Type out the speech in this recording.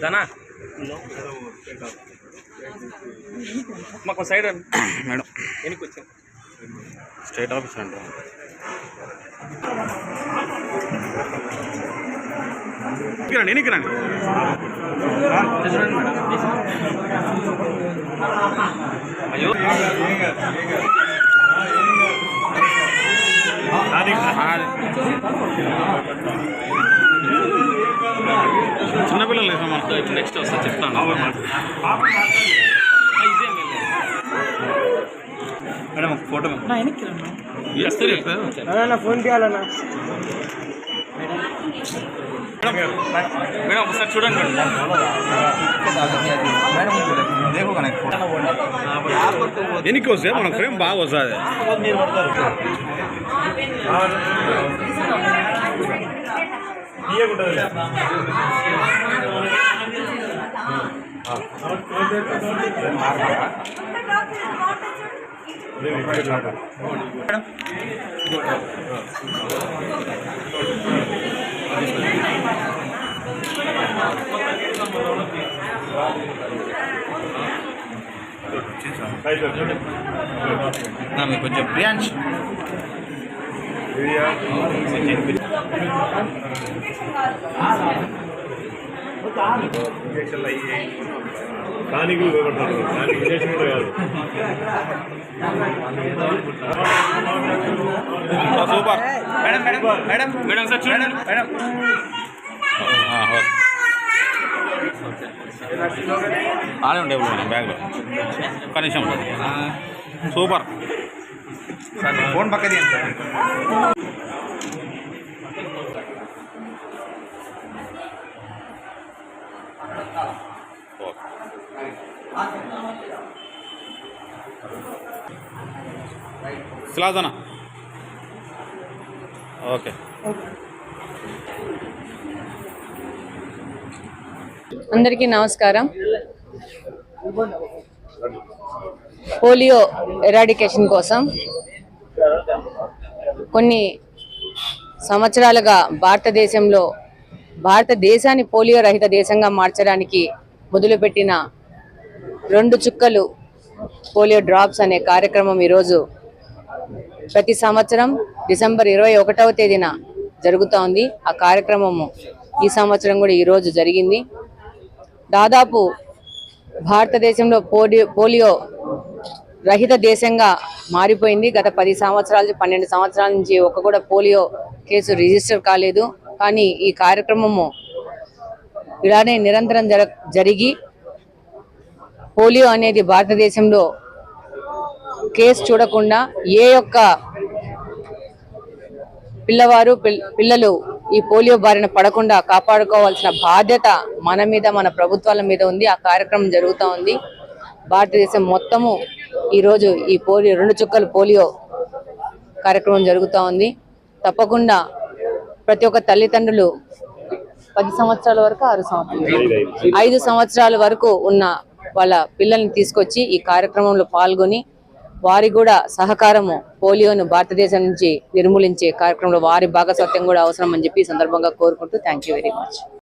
दाना మాకు side madam ఎనికి వచ్చాం స్టేట్ ఆఫీస్ అండి ఎనికి రండి అయ్యో చిన్నపిల్లలు నెక్స్ట్ వస్తా చెప్తాను మేడం ఒక ఫోటో ఫోన్ చేయాలన్నా మేడం ఒకసారి చూడండి ఎనికి వస్తే మన ఫ్రేమ్ బాగా వస్తుంది కొంచెం Priyansh super madam madam madam madam sir చూడండి మేడం ఆడే ఉండే బ్యాగ్లో ఒక్క నిమిషం సూపర్ ఫోన్ పక్కది సిలాదనా ఓకే అందరికీ నమస్కారం. పోలియో ఎరాడికేషన్ కోసం కొన్ని సంవత్సరాలుగా భారతదేశాన్ని పోలియో రహిత దేశంగా మార్చడానికి మొదలుపెట్టిన 2 చుక్కలు పోలియో డ్రాప్స్ అనే కార్యక్రమం ఈరోజు ప్రతి సంవత్సరం డిసెంబర్ 21వ తేదీన జరుగుతోంది. ఆ కార్యక్రమము ఈ సంవత్సరం కూడా ఈరోజు జరిగింది. దాదాపు భారతదేశంలో పోలియో రహిత దేశంగా మారిపోయింది. గత 10 సంవత్సరాల నుంచి 12 సంవత్సరాల నుంచి ఒక్క కూడా పోలియో కేసు రిజిస్టర్ కాలేదు. కానీ ఈ కార్యక్రమము ఇలానే నిరంతరం జరిగి పోలియో అనేది భారతదేశంలో కేసు చూడకుండా ఏ ఒక్క పిల్లలు ఈ పోలియో బారిన పడకుండా కాపాడుకోవాల్సిన బాధ్యత మన మీద, మన ప్రభుత్వాల మీద ఉంది. ఆ కార్యక్రమం జరుగుతూ ఉంది. భారతదేశం మొత్తము ఈరోజు ఈ 2 చుక్కల పోలియో కార్యక్రమం జరుగుతూ ఉంది. తప్పకుండా ప్రతి ఒక్క తల్లిదండ్రులు 10 సంవత్సరాల వరకు 5 సంవత్సరాల వరకు ఉన్న వాళ్ళ పిల్లల్ని తీసుకొచ్చి ఈ కార్యక్రమంలో పాల్గొని వారి కూడా సహకారము పోలియోను భారతదేశం నుంచి నిర్మూలించే కార్యక్రమంలో వారి భాగస్వామ్యం కూడా అవసరం అని చెప్పి ఈ సందర్భంగా కోరుకుంటూ థ్యాంక్ యూ వెరీ మచ్.